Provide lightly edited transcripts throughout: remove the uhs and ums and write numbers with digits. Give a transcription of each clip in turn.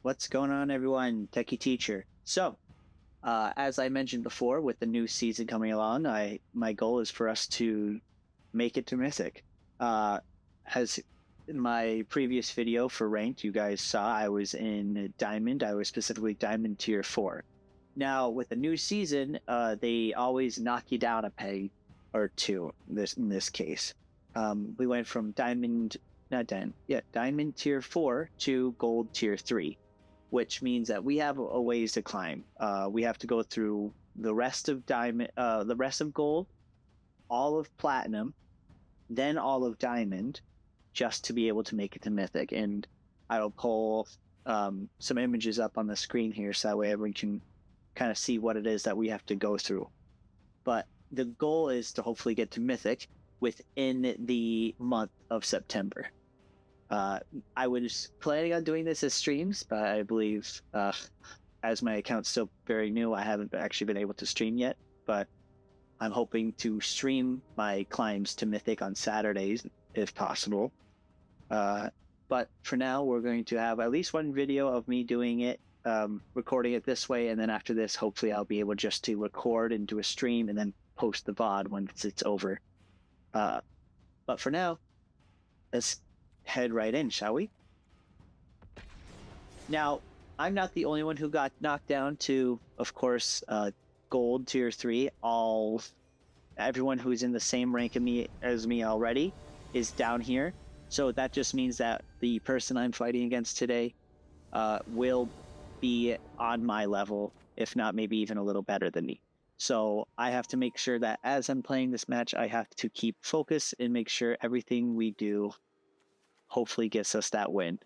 What's going on, everyone? Techie Teacher. As I mentioned before, with the new season coming along, my goal is for us to make it to Mythic. As in my previous video for ranked, you guys saw I was in Diamond. I was specifically Diamond Tier 4. Now, with the new season, they always knock you down a peg or two. In this case, we went from Diamond, not Diamond, yeah, Diamond Tier 4 to Gold Tier 3. Which means that we have a ways to climb. We have to go through the rest of diamond, the rest of gold, all of platinum, then all of diamond, just to be able to make it to mythic. And I will pull some images up on the screen here, so that way everyone can kind of see what it is that we have to go through. But the goal is to hopefully get to mythic within the month of September. I was planning on doing this as streams, but I believe as my account's still very new, I haven't actually been able to stream yet. But I'm hoping to stream my climbs to Mythic on Saturdays, if possible. But for now, we're going to have at least one video of me doing it, recording it this way, and then after this, hopefully I'll be able just to record and do a stream and then post the VOD once it's over. But for now, let's head right in, shall we? Now, I'm not the only one who got knocked down to, of course, gold tier 3. Everyone who's in the same rank as me already is down here. So that just means that the person I'm fighting against today will be on my level, if not maybe even a little better than me. So I have to make sure that as I'm playing this match, I have to keep focus and make sure everything we do hopefully gets us that win.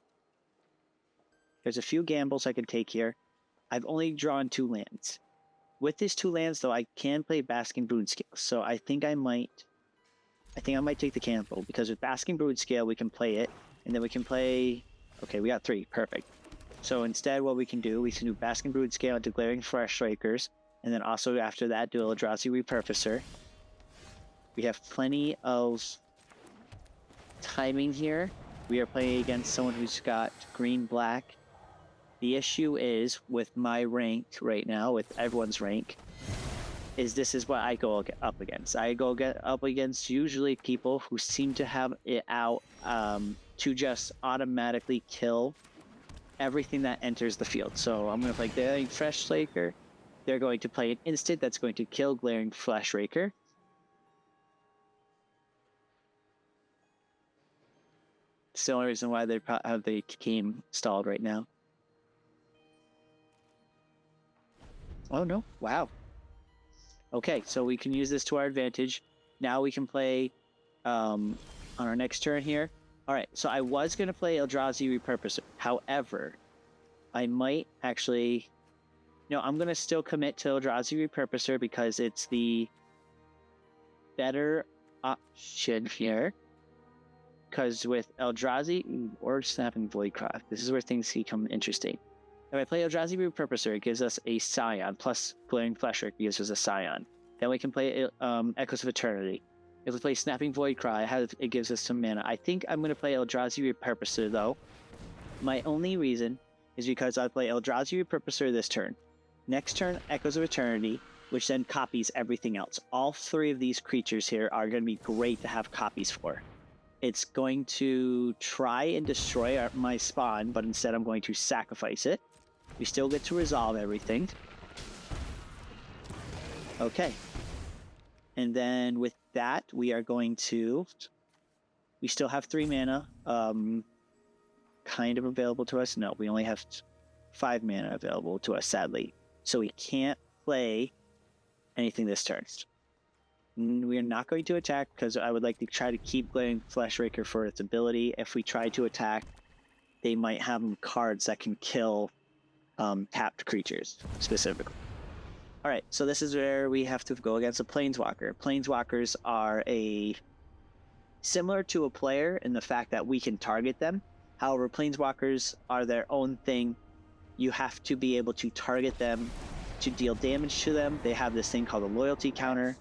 There's a few gambles I can take here. I've only drawn 2 lands. With these 2 lands, though, I can play Basking Brood-Scale, so I think I might take the gamble, because with Basking Brood-Scale, we can play it, and then we can play... Okay, we got 3. Perfect. So instead, what we can do Basking Brood-Scale into Glaring Fleshrakers, and then also after that, do Eldrazi Repurposer. We have plenty of timing here. We are playing against someone who's got green-black. The issue is, with my rank right now, with everyone's rank, is this is what I go up against. I go up against usually people who seem to have it out to just automatically kill everything that enters the field. So I'm going to play Glaring Fleshraker. They're going to play an instant that's going to kill Glaring Fleshraker. It's the only reason why they have the game stalled right now. Oh no, wow. Okay, so we can use this to our advantage. Now we can play on our next turn here. Alright, so I was going to play Eldrazi Repurposer. However, I might actually... No, I'm going to still commit to Eldrazi Repurposer because it's the better option here. Because with Eldrazi or Snapping Voidcraft, this is where things become interesting. If I play Eldrazi Repurposer, it gives us a Scion, plus Glaring Fleshraker gives us a Scion. Then we can play Echoes of Eternity. If we play Snapping Voidcry, it gives us some mana. I think I'm going to play Eldrazi Repurposer, though. My only reason is because I play Eldrazi Repurposer this turn. Next turn, Echoes of Eternity, which then copies everything else. All 3 of these creatures here are going to be great to have copies for. It's going to try and destroy my spawn, but instead I'm going to sacrifice it. We still get to resolve everything. Okay. And then with that, we are going to... We still have 3 mana kind of available to us. No, we only have 5 mana available to us, sadly. So we can't play anything this turn. We are not going to attack because I would like to try to keep Glaring Fleshraker for its ability. If we try to attack, they might have cards that can kill tapped creatures, specifically. Alright, so this is where we have to go against a Planeswalker. Planeswalkers are similar to a player in the fact that we can target them. However, Planeswalkers are their own thing. You have to be able to target them to deal damage to them. They have this thing called a loyalty counter.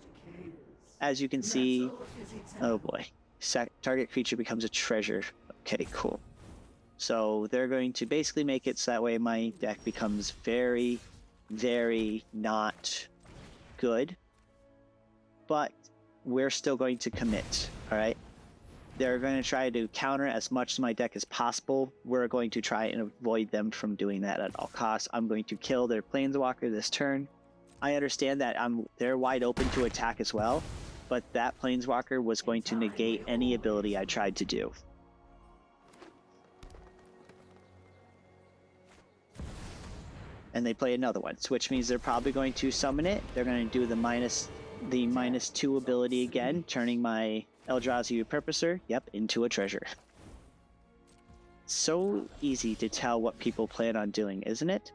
As you can see, oh boy, target creature becomes a treasure. Okay, cool. So they're going to basically make it so that way my deck becomes very, very not good. But we're still going to commit, all right? They're going to try to counter as much of my deck as possible. We're going to try and avoid them from doing that at all costs. I'm going to kill their Planeswalker this turn. I understand that they're wide open to attack as well, but that Planeswalker was going to negate any ability I tried to do. And they play another one, which means they're probably going to summon it. They're going to do the -2 ability again, turning my Eldrazi Repurposer, into a treasure. So easy to tell what people plan on doing, isn't it?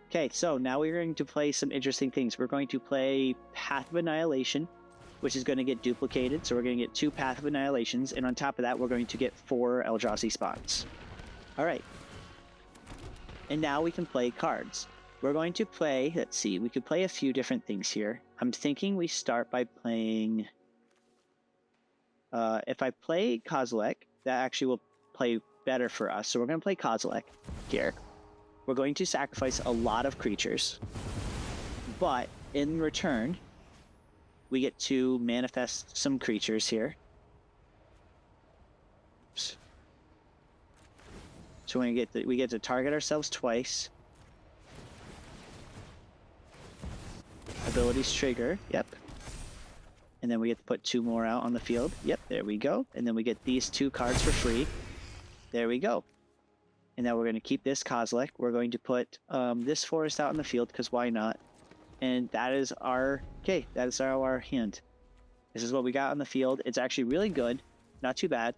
Okay, so now we're going to play some interesting things. We're going to play Path of Annihilation, which is going to get duplicated. So we're going to get 2 Path of Annihilations, and on top of that, we're going to get 4 Eldrazi spawns. All right. And now we can play cards. We're going to play, let's see, we could play a few different things here. I'm thinking we start by playing, if I play Kozilek, that actually will play better for us. So we're going to play Kozilek here. We're going to sacrifice a lot of creatures, but in return, we get to manifest some creatures here. Oops. So we get to target ourselves twice. Abilities trigger, yep. And then we get to put 2 more out on the field. Yep, there we go. And then we get these 2 cards for free. There we go. And now we're going to keep this Kozilek. We're going to put this forest out in the field, because why not? And that is our, okay, that is our hand. This is what we got on the field. It's actually really good. Not too bad.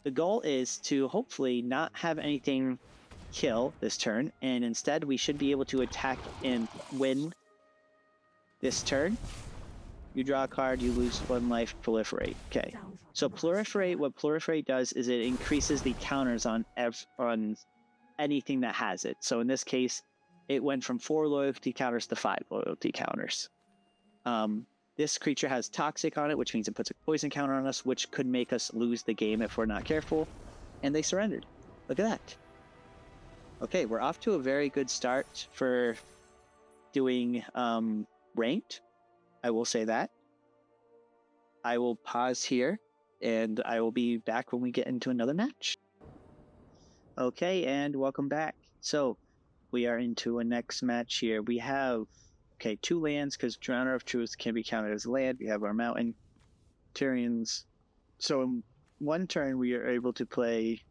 The goal is to hopefully not have anything kill this turn, and instead we should be able to attack and win this turn. You draw a card, you lose 1 life, proliferate. Okay. So proliferate, what proliferate does is it increases the counters on anything that has it. So in this case, it went from 4 loyalty counters to 5 loyalty counters. This creature has Toxic on it, which means it puts a poison counter on us, which could make us lose the game if we're not careful. And they surrendered. Look at that. Okay, we're off to a very good start for doing ranked. I will say that. I will pause here, and I will be back when we get into another match. Okay, and welcome back. So, we are into a next match here. We have, 2 lands, because Drowner of Truth can be counted as land. We have our Mountain, Tyrion's. So in 1 turn, we are able to play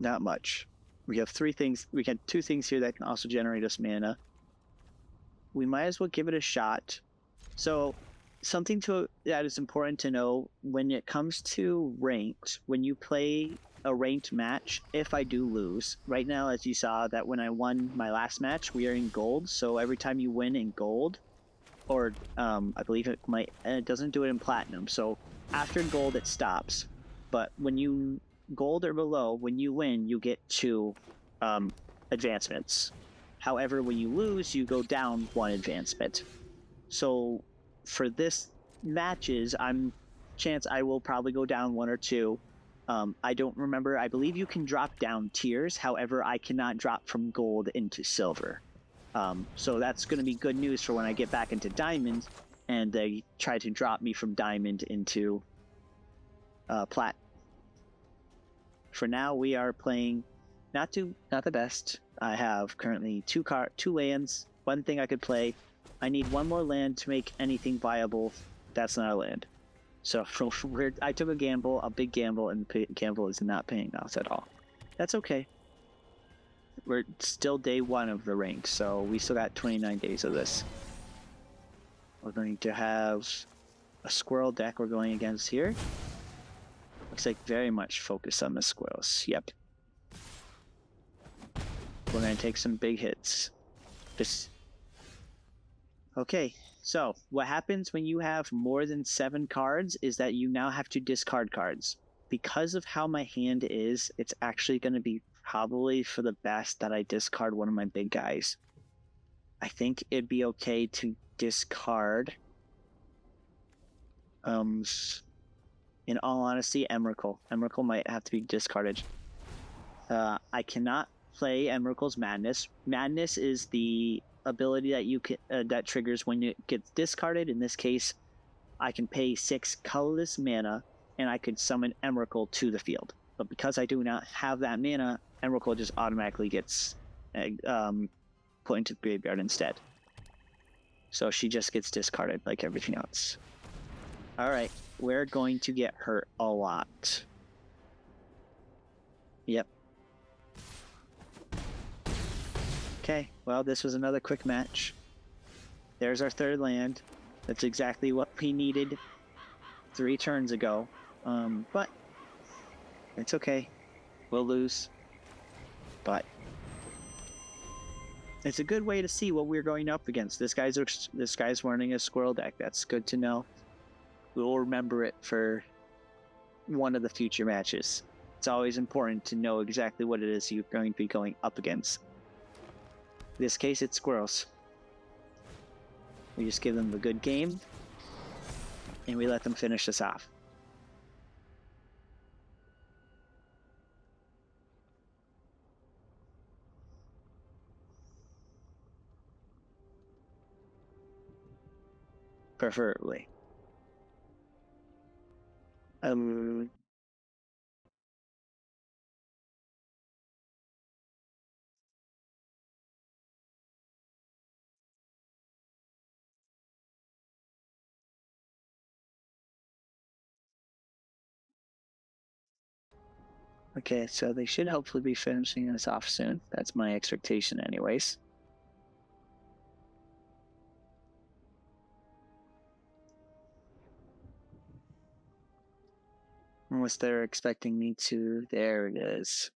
not much. We have 3 things. We got 2 things here that can also generate us mana. We might as well give it a shot. So something that is important to know when it comes to ranked, when you play a ranked match, if I do lose, right now, as you saw that when I won my last match, we are in gold. So every time you win in gold, or I believe it doesn't do it in platinum. So after gold, it stops. But when you gold or below, when you win, you get 2 advancements. However, when you lose, you go down 1 advancement. So for this matches, I will probably go down 1 or 2. I don't remember. I believe you can drop down tiers. However, I cannot drop from gold into silver. So that's going to be good news for when I get back into diamond and they try to drop me from diamond into plat. For now, we are playing not the best. I have currently 2 lands. 1 thing I could play. I need 1 more land to make anything viable. That's not a land. So I took a gamble, a big gamble, and the gamble is not paying off at all. That's okay. We're still day 1 of the rank, so we still got 29 days of this. We're going to have a squirrel deck we're going against here. Looks like very much focused on the squirrels. Yep. We're going to take some big hits. Okay, so what happens when you have more than 7 cards is that you now have to discard cards. Because of how my hand is, it's actually going to be probably for the best that I discard one of my big guys. I think it'd be okay to discard, in all honesty, Emrakul. Emrakul might have to be discarded. I cannot play Emerald's Madness. Madness is the ability that you can that triggers when it gets discarded. In this case, I can pay 6 colorless mana and I could summon Emrakul to the field. But because I do not have that mana, Emrakul just automatically gets put into the graveyard instead. So she just gets discarded like everything else. Alright, we're going to get hurt a lot. Yep. Okay, well, this was another quick match. There's our third land. That's exactly what we needed 3 turns ago. But it's okay. We'll lose. But it's a good way to see what we're going up against. This guy's running a squirrel deck. That's good to know. We'll remember it for one of the future matches. It's always important to know exactly what it is you're going to be going up against. In this case, it's squirrels. We just give them a good game, and we let them finish us off. Preferably. Okay, so they should hopefully be finishing us off soon. That's my expectation anyways. Unless they're expecting me to... There it is.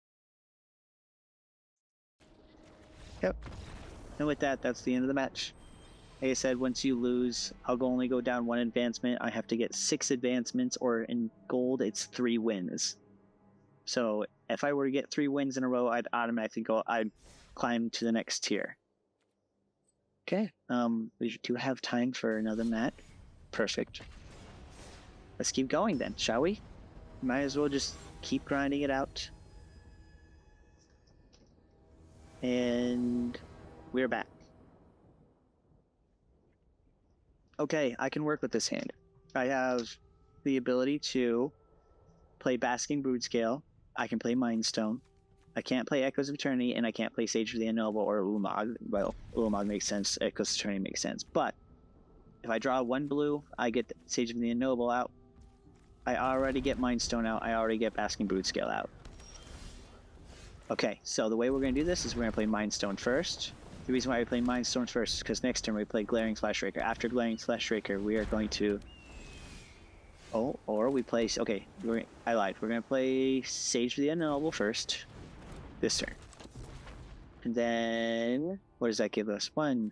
Yep. And with that, that's the end of the match. Like I said, once you lose, I'll only go down 1 advancement. I have to get 6 advancements, or in gold, it's 3 wins. So if I were to get 3 wins in a row, I'd automatically I'd climb to the next tier. Okay, we do have time for another match. Perfect. Let's keep going then, shall we? Might as well just keep grinding it out. And we're back. Okay, I can work with this hand. I have the ability to play Basking Brood-Scale. I can play Mind Stone. I can't play Echoes of Eternity, and I can't play Sage of the Unknowable or Ulamog. Well, Ulamog makes sense, Echoes of Eternity makes sense. But if I draw 1 blue, I get Sage of the Unknowable out. I already get Mind Stone out. I already get Basking Brood-Scale out. Okay, so the way we're going to do this is we're going to play Mind Stone first. The reason why we play Mind Stone first is because next turn we play Glaring Flashraker. After Glaring Flashraker, we are going to... Oh, or we play... Okay, I lied. We're going to play Sage of the Unknowable first. This turn. And then... What does that give us? 1,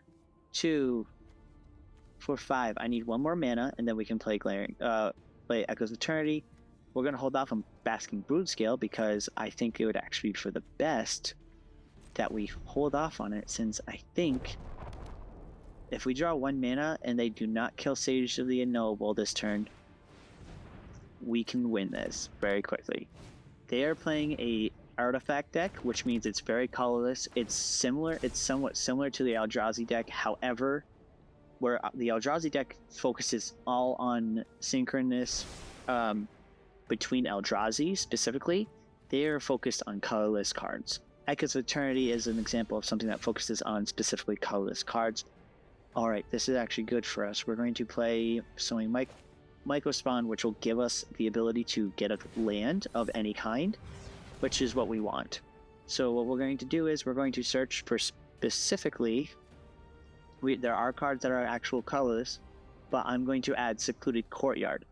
2, 4, 5. I need 1 more mana, and then we can play play Echoes of Eternity. We're going to hold off on Basking Brood-Scale because I think it would actually be for the best that we hold off on it, since I think if we draw 1 mana and they do not kill Sage of the Unknowable this turn, we can win this very quickly. They are playing a artifact deck, which means it's very colorless. It's somewhat similar to the Eldrazi deck. However, where the Eldrazi deck focuses all on synchronous between Eldrazi specifically, they are focused on colorless cards. Echoes of Eternity is an example of something that focuses on specifically colorless cards. Alright, this is actually good for us. We're going to play Sowing Microspawn, which will give us the ability to get a land of any kind, which is what we want. So what we're going to do is we're going to search for specifically... there are cards that are actual colorless, but I'm going to add Secluded Courtyard.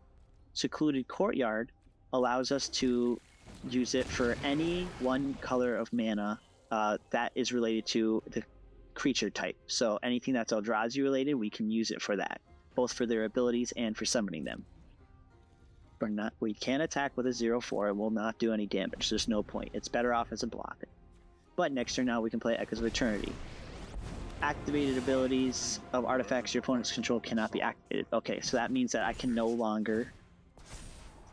Secluded Courtyard allows us to use it for any 1 color of mana that is related to the creature type. So anything that's Eldrazi related, we can use it for that, both for their abilities and for summoning them. We can attack with a 0/4. It will not do any damage. There's no point. It's better off as a block. But next turn now we can play Echoes of Eternity. Activated abilities of artifacts your opponent's control cannot be activated. Okay, so that means that I can no longer,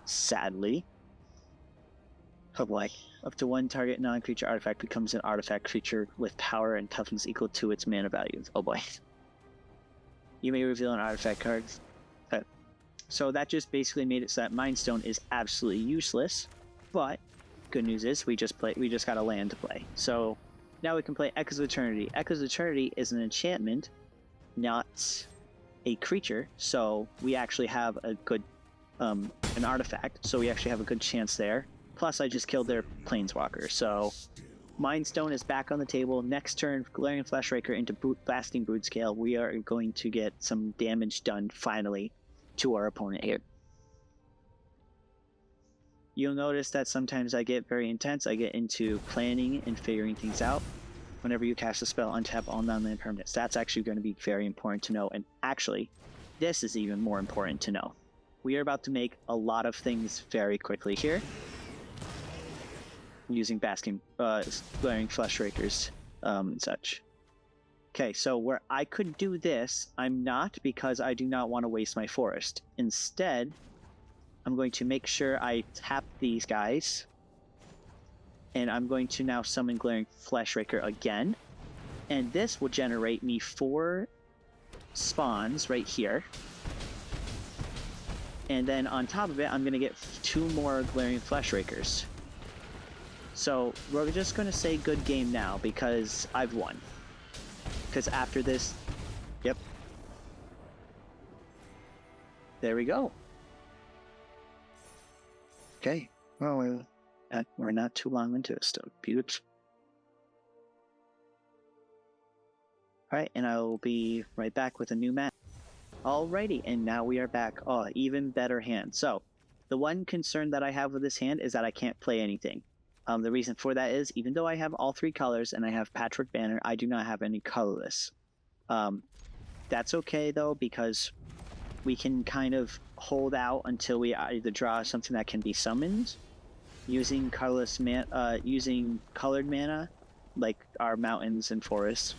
sadly, Oh boy. Up to one target non-creature artifact becomes an artifact creature with power and toughness equal to its mana value. Oh boy. You may reveal an artifact card. Okay. So that just basically made it so that Mind Stone is absolutely useless. But good news is we just got a land to play. So now we can play Echoes of Eternity. Echoes of Eternity is an enchantment, not a creature. So we actually have a good an artifact. So we actually have a good chance there. Plus, I just killed their Planeswalker. So Mind Stone is back on the table. Next turn, Galarian Fleshraker into Blasting Broodscale. We are going to get some damage done finally to our opponent here. You'll notice that sometimes I get very intense. I get into planning and figuring things out. Whenever you cast a spell, untap all non-land permanents. That's actually going to be very important to know. And actually, this is even more important to know. We are about to make a lot of things very quickly here. Using Glaring Fleshrakers and such. Okay, so where I could do this, I'm not, because I do not want to waste my forest. Instead, I'm going to make sure I tap these guys. And I'm going to now summon Glaring Fleshraker again. And this will generate me 4 spawns right here. And then on top of it, I'm going to get 2 more Glaring Fleshrakers. So we're just going to say good game now because I've won. Because after this, yep. There we go. Okay. Well, we're not too long into it still. Beautiful. Alright, and I will be right back with a new match. Alrighty, and now we are back. Oh, even better hand. So, the one concern that I have with this hand is that I can't play anything. The reason for that is, even though I have all 3 colors and I have Patchwork Banner, I do not have any colorless. That's okay though, because we can kind of hold out until we either draw something that can be summoned using using colored mana, like our mountains and forests.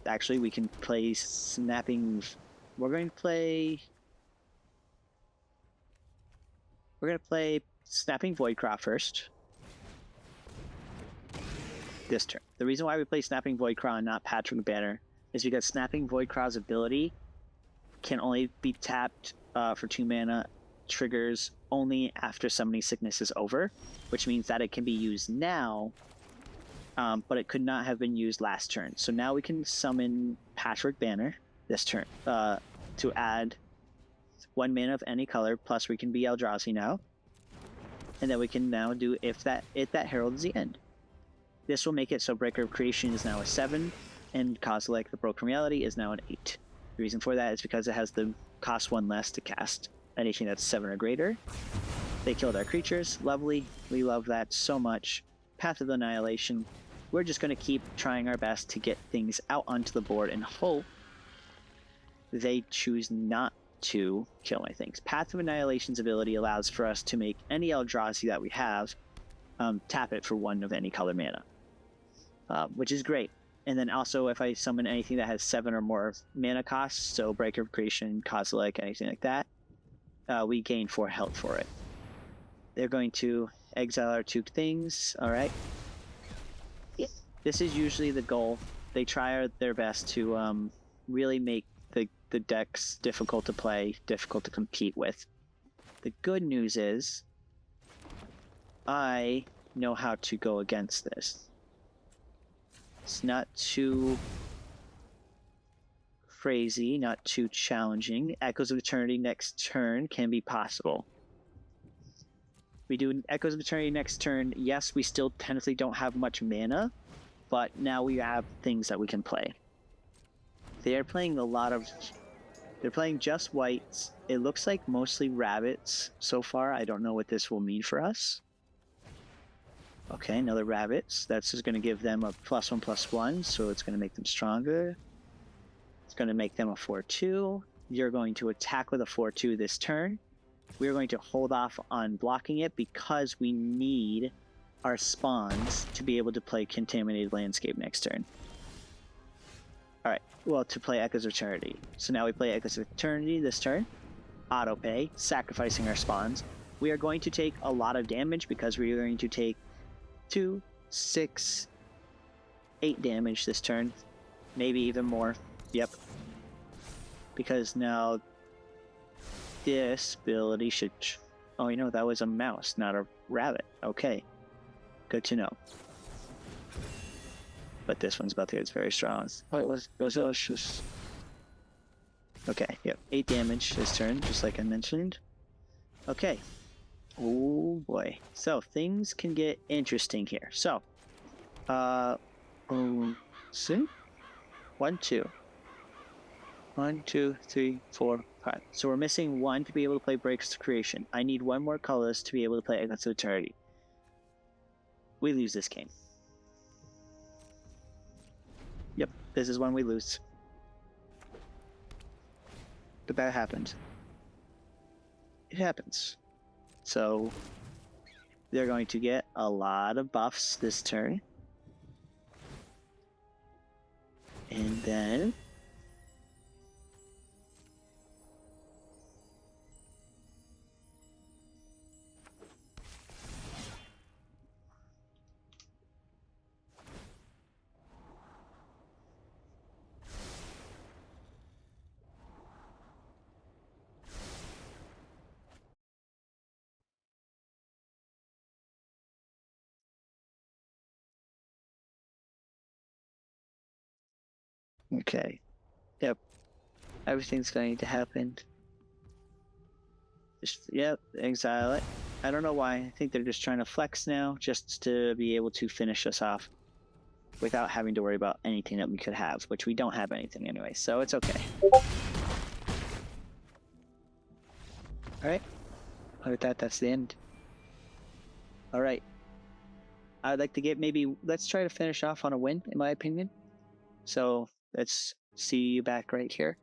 Actually, we can play Snapping. We're going to play Snapping Voidcraft first. This turn. The reason why we play Snapping Voidcraft and not Patchwork Banner is because Snapping Voidcraft's ability can only be tapped for 2 mana, triggers only after Summoning Sickness is over, which means that it can be used now, but it could not have been used last turn. So now we can summon Patchwork Banner this turn to add 1 mana of any color, plus we can be Eldrazi now. And then we can now do If That Heralds the End. This will make it so Breaker of Creation is now a 7, and Kozilek, the Broken Reality, is now an 8. The reason for that is because it has the cost 1 less to cast anything that's 7 or greater. They killed our creatures. Lovely. We love that so much. Path of Annihilation. We're just going to keep trying our best to get things out onto the board and hope they choose not to kill my things. Path of Annihilation's ability allows for us to make any Eldrazi that we have tap it for 1 of any color mana. Which is great. And then also if I summon anything that has 7 or more mana costs, so Breaker of Creation, Kozilek, anything like that, we gain 4 health for it. They're going to exile our 2 things, alright? This is usually the goal. They try their best to really make the decks difficult to play, difficult to compete with. The good news is, I know how to go against this. It's not too crazy, not too challenging. Echoes of Eternity next turn can be possible. We do Echoes of Eternity next turn. Yes, we still technically don't have much mana, but now we have things that we can play. They are playing they're playing just whites. It looks like mostly rabbits so far. I don't know what this will mean for us. Okay, another rabbits. That's just going to give them a +1/+1, so it's going to make them stronger. It's going to make them a 4/2. You're going to attack with a 4/2 this turn. We're going to hold off on blocking it because we need our spawns to be able to play Contaminated Landscape next turn. Alright, well, to play Echoes of Eternity. So now we play Echoes of Eternity this turn. Auto pay, sacrificing our spawns. we are going to take a lot of damage because we are going to take 2, 6, 8 damage this turn. Maybe even more. Yep. Because now this ability should... Oh, you know, that was a mouse, not a rabbit. Okay. Good to know. But this one's about to get very strong. Oh, it was just... Okay, yep. 8 damage this turn, just like I mentioned. Okay. Oh boy. So, things can get interesting here. So, see? 1, 2. 1, 2, 3, 4, 5. So we're missing 1 to be able to play Breaks to Creation. I need 1 more colorless to be able to play Echoes of Eternity. We lose this game. Yep, this is when we lose. But that happened. It happens. So they're going to get a lot of buffs this turn. And then... Okay. Yep. Everything's going to happen. Just, yep, exile it. I don't know why. I think they're just trying to flex now, just to be able to finish us off without having to worry about anything that we could have, which we don't have anything anyway, so it's okay. Alright. With that, that's the end. Alright. I'd like to get maybe... Let's try to finish off on a win, in my opinion. So, let's see you back right here.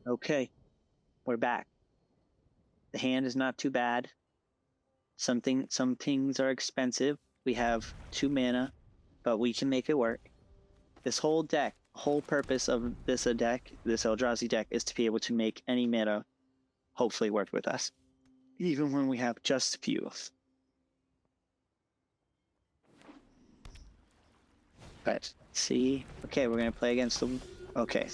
Okay. We're back. The hand is not too bad. Some things are expensive. We have 2 mana, but we can make it work. This whole deck, whole purpose of this deck, this Eldrazi deck, is to be able to make any mana hopefully work with us, even when we have just a few. But see, okay, we're gonna play against them. Okay,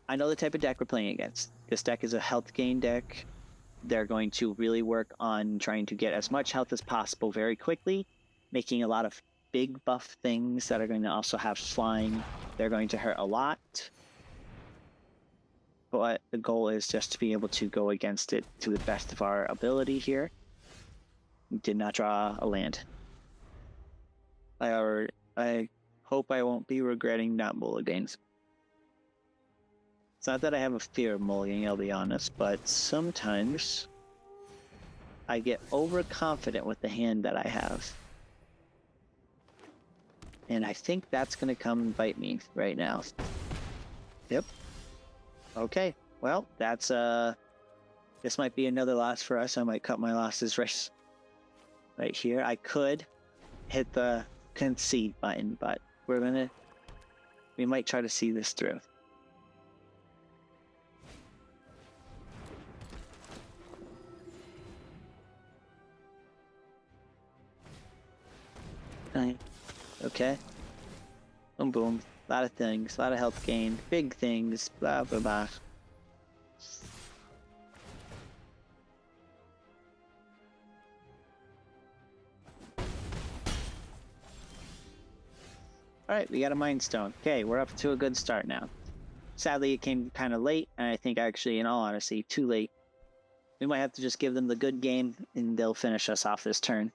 I know the type of deck we're playing against. This deck is a health gain deck. They're going to really work on trying to get as much health as possible very quickly, making a lot of big buff things that are going to also have flying. They're going to hurt a lot. But the goal is just to be able to go against it to the best of our ability here. Did not draw a land. I hope I won't be regretting not mulliganing. It's not that I have a fear of mulliganing, I'll be honest, but sometimes I get overconfident with the hand that I have. And I think that's going to come and bite me right now. Yep. Okay. Well, that's, this might be another loss for us. I might cut my losses right here. I could hit the concede button, but we might try to see this through. Okay. Boom, boom. A lot of things. A lot of health gain. Big things. Blah, blah, blah. Alright, we got a Mind Stone. Okay, we're up to a good start now. Sadly, it came kind of late, and I think actually, in all honesty, too late. We might have to just give them the good game, and they'll finish us off this turn.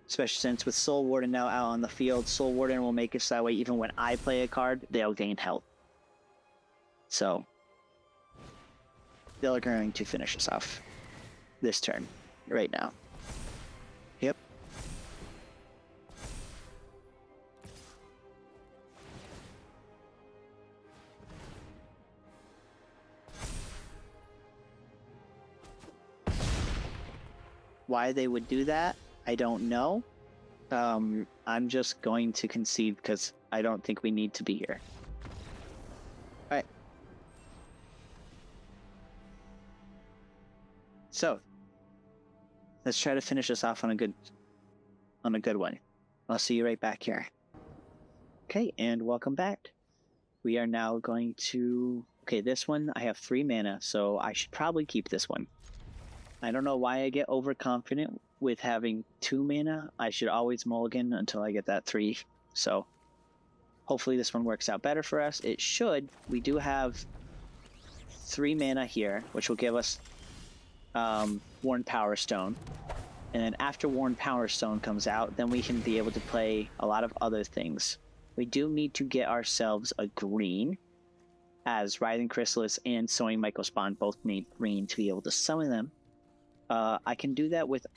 Especially since with Soul Warden now out on the field, Soul Warden will make it so that way even when I play a card, they'll gain health. So, they're going to finish us off this turn, right now. Yep. Why they would do that, I don't know. I'm just going to concede because I don't think we need to be here. Alright, So let's try to finish this off on a good one. I'll see you right back here. Okay, and welcome back. We are now going to... Okay, this one, I have 3 mana, so I should probably keep this one. I don't know why I get overconfident with having 2 mana. I should always mulligan until I get that 3. So hopefully this one works out better for us. It should. We do have 3 mana here, which will give us Worn Power Stone. And then after Worn Power Stone comes out, then we can be able to play a lot of other things. We do need to get ourselves a green, as Writhing Chrysalis and Sowing Mycospawn both need green to be able to summon them. I can do that with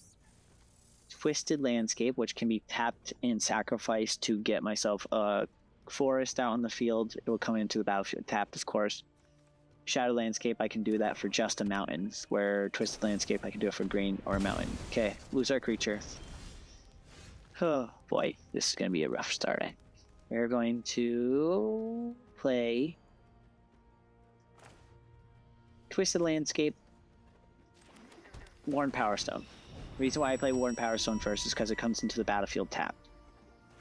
Twisted Landscape, which can be tapped and sacrificed to get myself a forest out in the field. It will come into the battlefield tapped, of course. Shadow Landscape, I can do that for just a mountain, where Twisted Landscape, I can do it for green or a mountain. Okay, lose our creature. Oh boy, this is going to be a rough start. We're going to play Twisted Landscape, Worn Power Stone. The reason why I play Worn Power Stone first is because it comes into the battlefield tapped.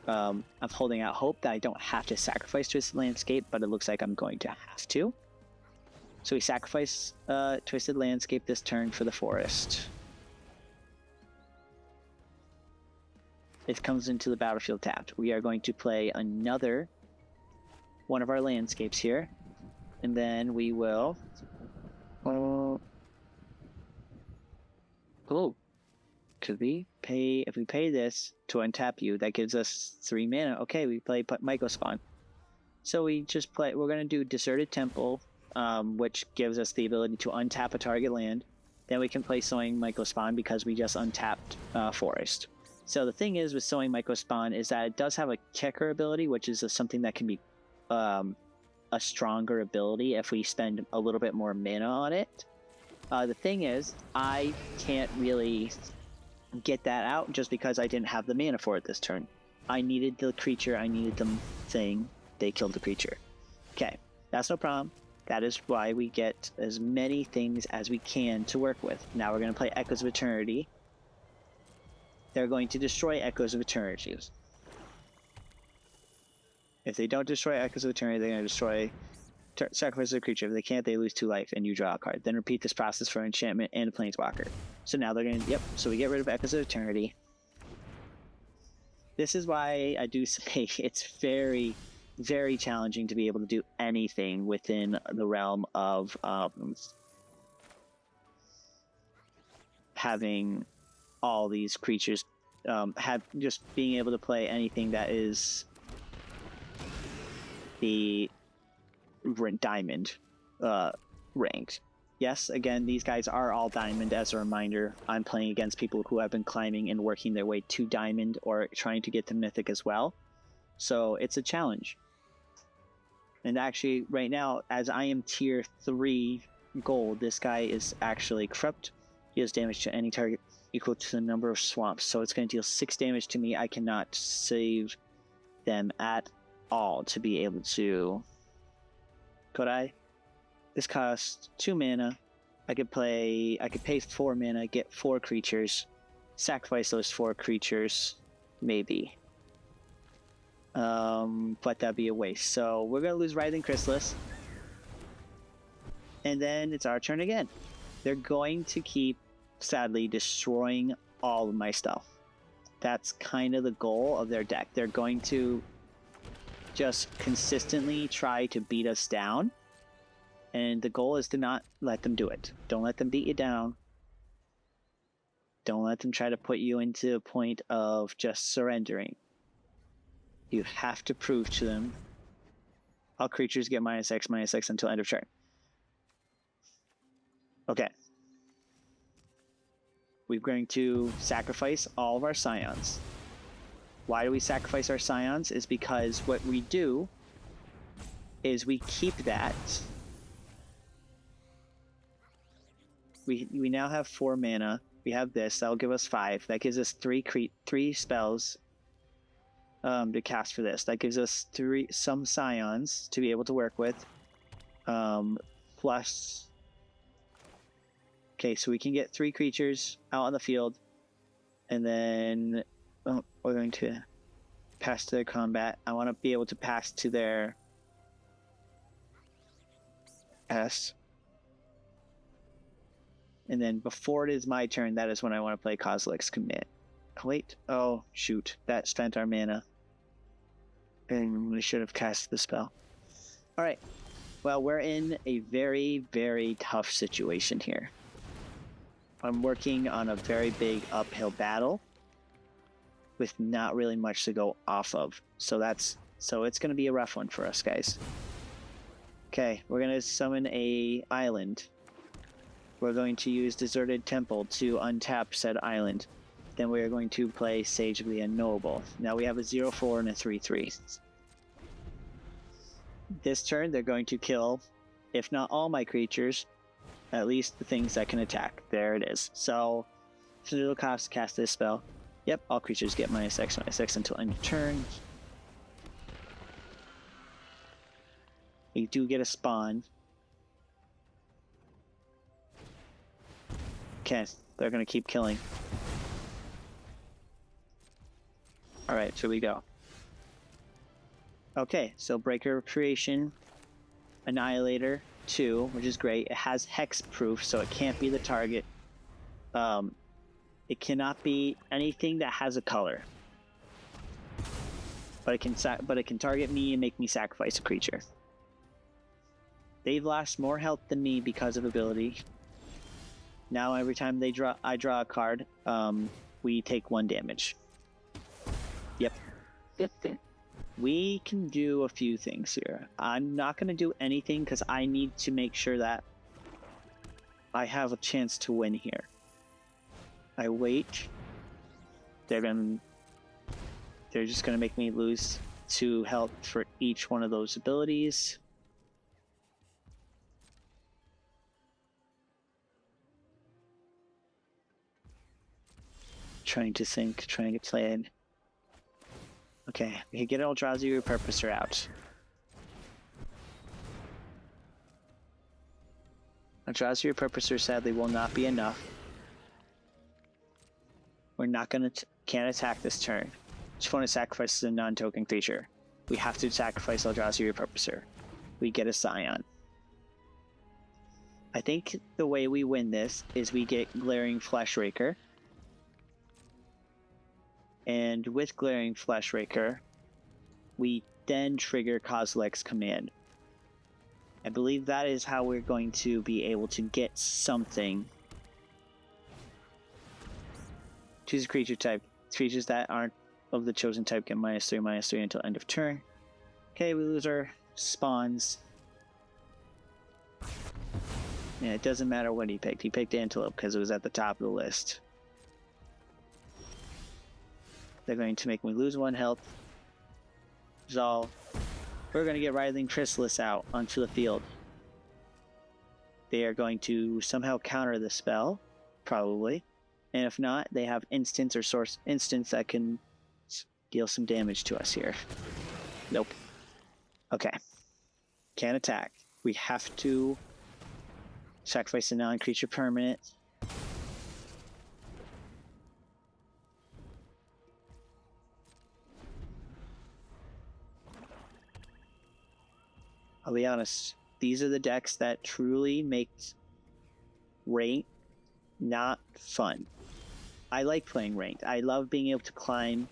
I'm holding out hope that I don't have to sacrifice Twisted Landscape, but it looks like I'm going to have to. So we sacrifice Twisted Landscape this turn for the forest. It comes into the battlefield tapped. We are going to play another one of our landscapes here. And then we will... Oh, could we pay... If we pay this to untap you, that gives us 3 mana. Okay, we play Mycospawn. So we just play... We're going to do Deserted Temple, which gives us the ability to untap a target land. Then we can play Sowing Mycospawn because we just untapped Forest. So the thing is with Sowing Mycospawn is that it does have a kicker ability, which is something that can be a stronger ability if we spend a little bit more mana on it. The thing is, I can't really get that out just because I didn't have the mana for it this turn. I needed the creature, I needed the thing, they killed the creature. Okay, that's no problem. That is why we get as many things as we can to work with. Now we're going to play Echoes of Eternity. They're going to destroy Echoes of Eternity. If they don't destroy Echoes of Eternity, they're going to destroy sacrifice a creature. If they can't, they lose 2 life and you draw a card. Then repeat this process for enchantment and a planeswalker. So now they're going to... Yep, so we get rid of Echoes of Eternity. This is why I do say it's very, very challenging to be able to do anything within the realm of having all these creatures, just being able to play anything that is the diamond ranked. Yes, again, these guys are all diamond. As a reminder, I'm playing against people who have been climbing and working their way to diamond or trying to get to mythic as well. So it's a challenge. And actually, right now, as I am tier 3 gold, this guy is actually corrupt. He does damage to any target equal to the number of swamps. So it's going to deal 6 damage to me. I cannot save them at all to be able to... Could I? This costs 2 mana. I could pay 4 mana, get 4 creatures, sacrifice those 4 creatures, maybe. But that'd be a waste. So we're gonna lose Writhing Chrysalis. And then it's our turn again. They're going to keep, sadly, destroying all of my stuff. That's kind of the goal of their deck. They're going to just consistently try to beat us down. And the goal is to not let them do it. Don't let them beat you down. Don't let them try to put you into a point of just surrendering. You have to prove to them. All creatures get -X until end of turn. Okay. We're going to sacrifice all of our scions. Why do we sacrifice our scions? Is because what we do is we keep that. We now have 4 mana. We have this. That'll give us 5. That gives us 3 spells to cast for this. That gives us some scions to be able to work with. Plus Okay, so we can get 3 creatures out on the field, and then we're going to pass to their combat. I want to be able to pass to their S. And then before it is my turn, that is when I want to play Kozilek's Commit. Oh, wait. Oh, shoot. That spent our mana. And we should have cast the spell. Alright. Well, we're in a very, very tough situation here. I'm working on a very big uphill battle with not really much to go off of. So it's going to be a rough one for us, guys. Okay, we're going to summon a island. We're going to use Deserted Temple to untap said island. Then we are going to play Sage of the Unknowable. Now we have a 0/4 and a 3/3. This turn, they're going to kill, if not all my creatures, at least the things that can attack. There it is. So it'll cost cast this spell. Yep, all creatures get -X until end of turn. We do get a spawn. Okay, they're gonna keep killing. Alright, so we go. Okay, so Breaker of Creation, Annihilator 2, which is great. It has hex proof, so it can't be the target. It cannot be anything that has a color. But it can target me and make me sacrifice a creature. They've lost more health than me because of ability. Now every time I draw a card, we take 1 damage. Yep. We can do a few things here. I'm not going to do anything because I need to make sure that I have a chance to win here. I wait. They're just going to make me lose 2 health for each one of those abilities. Trying to think, trying to plan. Okay, we can get Eldrazi Repurposer out. Eldrazi Repurposer sadly will not be enough. We're not gonna can't attack this turn. Just want to sacrifice a non-token creature. We have to sacrifice Eldrazi Repurposer. We get a Scion. I think the way we win this is we get Glaring Fleshraker. And with Glaring Fleshraker, we then trigger Kozilek's Command. I believe that is how we're going to be able to get something. Choose a creature type. Creatures that aren't of the chosen type get -3/-3 until end of turn. Okay, we lose our spawns. Yeah, it doesn't matter what he picked. He picked Antelope because it was at the top of the list. They're going to make me lose 1 health. Resolve. We're going to get Writhing Chrysalis out onto the field. They are going to somehow counter the spell, probably. And if not, they have instants or source instants that can deal some damage to us here. Nope. Okay. Can't attack. We have to sacrifice a non-creature permanent. I'll be honest, these are the decks that truly make ranked not fun. I like playing ranked. I love being able to climb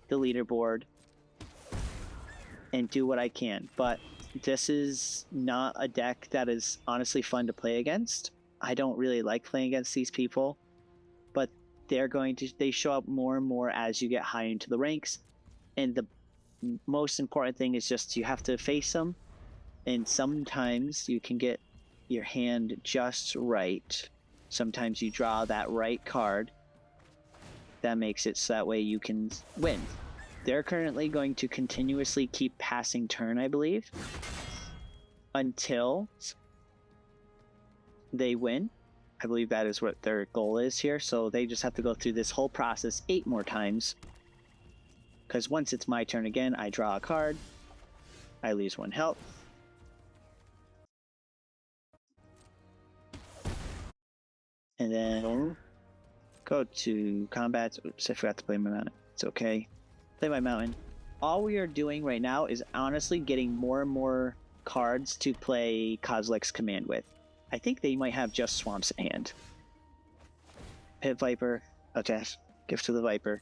the leaderboard and do what I can, but this is not a deck that is honestly fun to play against. I don't really like playing against these people, but they show up more and more as you get higher into the ranks, and the most important thing is just you have to face them. And sometimes you can get your hand just right. Sometimes you draw that right card that makes it so that way you can win. They're currently going to continuously keep passing turn, I believe, until they win. I believe that is what their goal is here. So they just have to go through this whole process 8 more times. Because once it's my turn again, I draw a card. I lose 1 health. And then go to combat. Oops, I forgot to play my mountain. It's okay. Play my mountain. All we are doing right now is honestly getting more and more cards to play Kozilek's command with. I think they might have just swamps in hand. Pit Viper. Okay, gift to the Viper.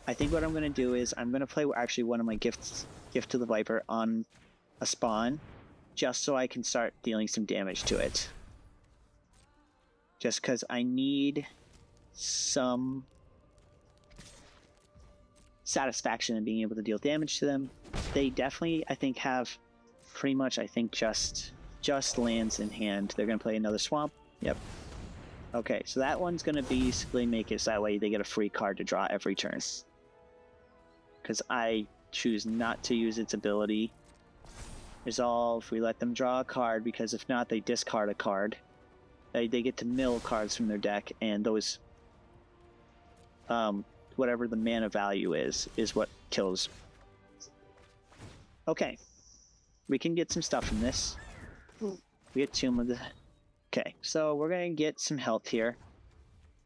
I think what I'm going to do is I'm going to play actually one of my gifts, gift to the Viper, on a spawn, just so I can start dealing some damage to it. Just because I need some satisfaction in being able to deal damage to them. They definitely, I think, have pretty much, I think, just lands in hand. They're going to play another swamp. Yep. Okay, so that one's going to basically make it so that way they get a free card to draw every turn. Because I choose not to use its ability. Resolve, we let them draw a card, because if not, they discard a card. They get to mill cards from their deck, and those, whatever the mana value is what kills. Okay, we can get some stuff from this. We get Tomb of the... Okay, so we're gonna get some health here.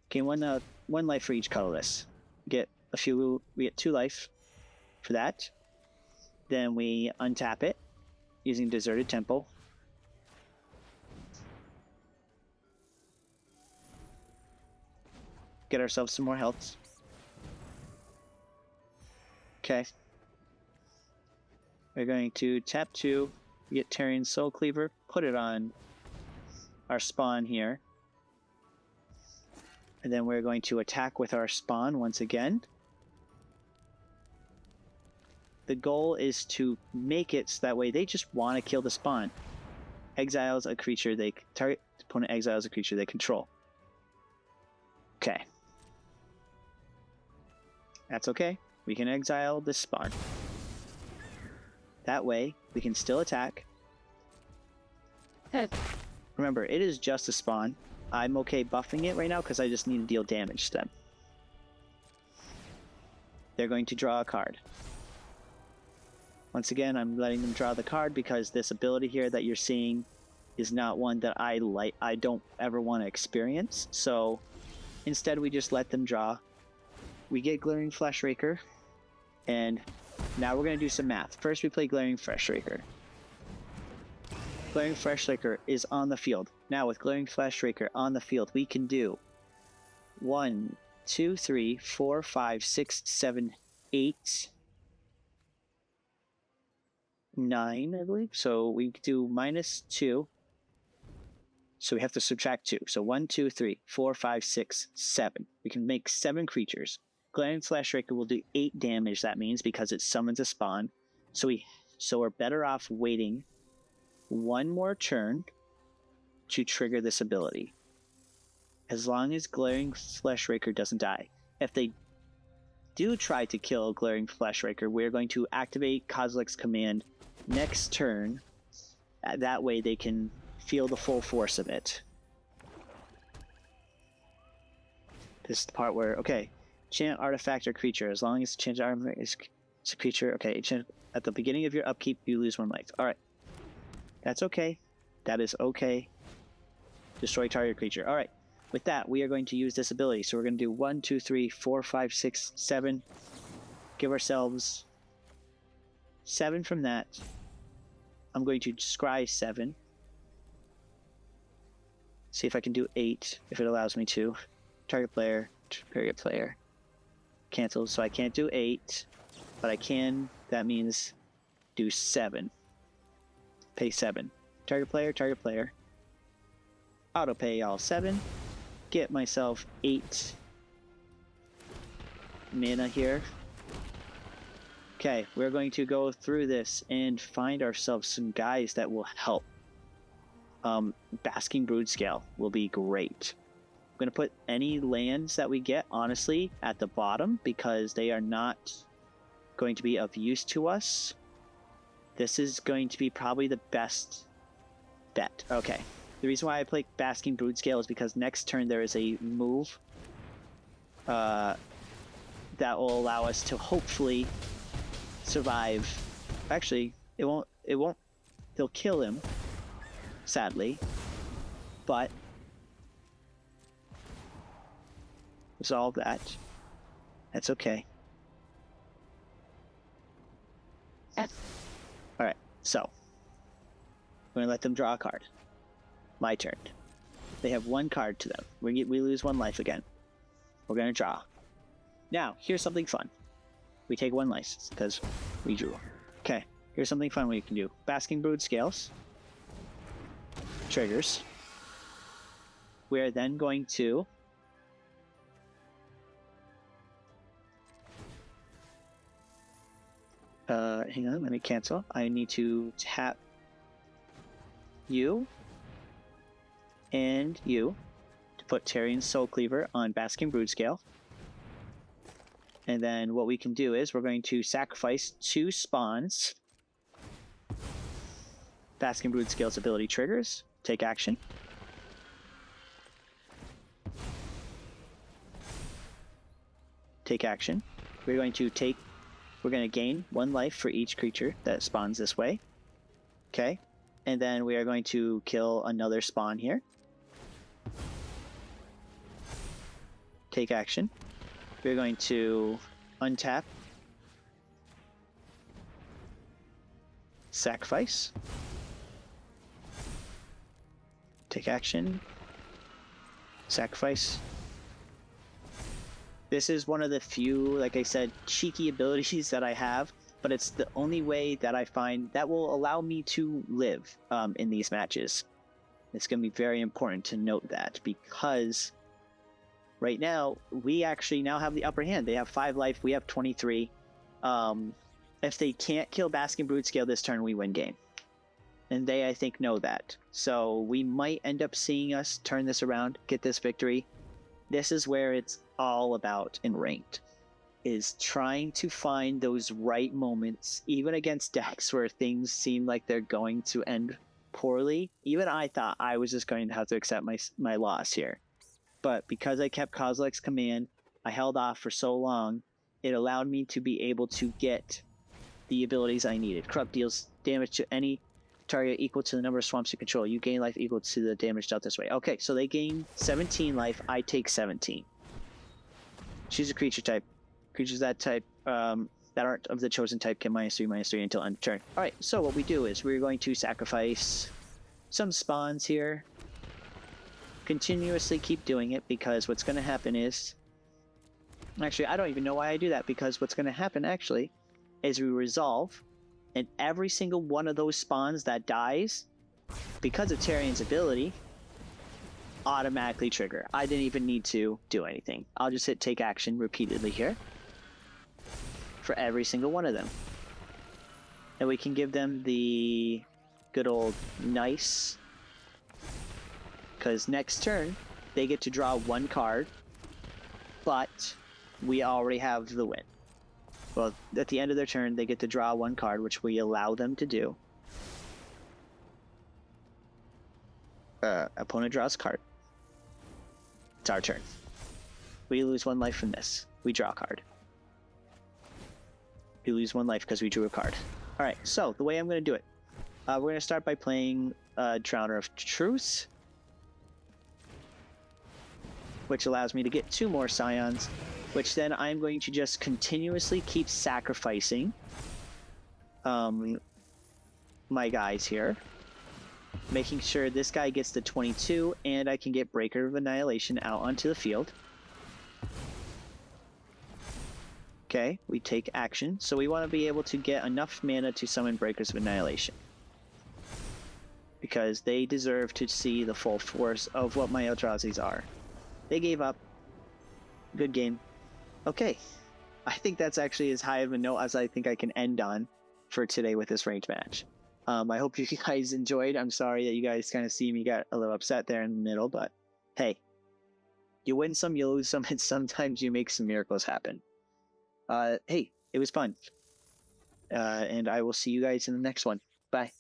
Okay, one life for each colorless. We get 2 life for that. Then we untap it using Deserted Temple. Get ourselves some more health. Okay. We're going to tap 2, get Terrian Soul Cleaver, put it on our spawn here. And then we're going to attack with our spawn once again. The goal is to make it so that way they just want to kill the spawn. Exiles a creature they target. Opponent exiles a creature they control. Okay. That's okay. We can exile this spawn. That way, we can still attack. Remember, it is just a spawn. I'm okay buffing it right now because I just need to deal damage to them. They're going to draw a card. Once again, I'm letting them draw the card because this ability here that you're seeing is not one that I like. I don't ever want to experience. So instead, we just let them draw. We get Glaring Fleshraker, and now we're going to do some math. First, we play Glaring Fleshraker. Glaring Fleshraker is on the field. Now, with Glaring Fleshraker on the field, we can do 1, 2, 3, 4, 5, 6, 7, 8, 9, I believe. So we do -2. So we have to subtract 2. So 1, 2, 3, 4, 5, 6, 7. We can make 7 creatures. Glaring Fleshraker will do 8 damage, that means, because it summons a spawn. So we're better off waiting one more turn to trigger this ability. As long as Glaring Fleshraker doesn't die. If they do try to kill Glaring Fleshraker, we're going to activate Kozilek's command next turn. That way they can feel the full force of it. This is the part where, okay, chant artifact or creature. As long as chant artifact is a creature, okay, at the beginning of your upkeep, you lose 1 life. Alright. That's okay. That is okay. Destroy target creature. Alright. With that, we are going to use this ability. So we're going to do 1, 2, 3, 4, 5, 6, 7. Give ourselves 7 from that. I'm going to scry 7. See if I can do 8, if it allows me to. Target player. Cancel, so I can't do 8, but I can, that means, do 7. Pay 7. Target player. Auto pay all 7. Get myself 8 mana here. Okay, we're going to go through this and find ourselves some guys that will help. Basking Broodscale will be great. I'm going to put any lands that we get, honestly, at the bottom because they are not going to be of use to us. This is going to be probably the best bet. Okay. The reason why I play Basking Broodscale is because next turn there is a move that will allow us to hopefully survive. Actually, it won't. They'll kill him, sadly, but resolve that. That's okay. Alright, so. I'm going to let them draw a card. My turn. They have one card to them. We lose one life again. We're going to draw. Now, here's something fun. We take one life because we drew. Okay, here's something fun we can do. Basking Brood Scales. Triggers. We're then going to hang on, let me cancel. I need to tap you and you to put Tarian's Soul Cleaver on Basking Brood Scale. And then what we can do is we're going to sacrifice 2 spawns. Basking Brood Scale's ability triggers. Take action. Take action. We're going to gain 1 life for each creature that spawns this way. Okay. And then we are going to kill another spawn here. Take action. We're going to untap. Sacrifice. Take action. Sacrifice. This is one of the few, like I said, cheeky abilities that I have, but it's the only way that I find that will allow me to live in these matches. It's going to be very important to note that, because right now, we actually now have the upper hand. They have 5 life, we have 23. If they can't kill Basking Brood Scale this turn, we win game. And they, I think, know that. So we might end up seeing us turn this around, get this victory. This is where it's all about in ranked, is trying to find those right moments, even against decks where things seem like they're going to end poorly. Even I thought I was just going to have to accept my loss here. But because I kept Kozilek's command, I held off for so long, it allowed me to be able to get the abilities I needed. Corrupt deals damage to any target equal to the number of swamps you control. You gain life equal to the damage dealt this way. Okay, so they gain 17 life. I take 17. Choose a creature type. Creatures that type that aren't of the chosen type get -3/-3 until end of turn. Alright, so what we do is we're going to sacrifice some spawns here. Continuously keep doing it, because what's going to happen is... Actually, I don't even know why I do that, because what's going to happen, actually, is we resolve, and every single one of those spawns that dies, because of Tarian's ability, automatically trigger. I didn't even need to do anything. I'll just hit take action repeatedly here for every single one of them. And we can give them the good old nice, because next turn they get to draw 1 card, but we already have the win. Well, at the end of their turn, they get to draw 1 card, which we allow them to do. Opponent draws a card. It's our turn. We lose 1 life from this. We draw a card. We lose 1 life because we drew a card. Alright, so the way I'm going to do it. We're going to start by playing Drowner of Truce, which allows me to get 2 more Scions, which then I'm going to just continuously keep sacrificing my guys here, making sure this guy gets the 22, and I can get Breaker of Annihilation out onto the field. Okay, we take action, so we want to be able to get enough mana to summon Breakers of Annihilation, because they deserve to see the full force of what my Eldrazi's are. They gave up. Good game. Okay, I think that's actually as high of a note as I think I can end on for today with this ranked match. I hope you guys enjoyed. I'm sorry that you guys kind of see me got a little upset there in the middle, but hey, you win some, you lose some, and sometimes you make some miracles happen. Hey, it was fun. And I will see you guys in the next one. Bye.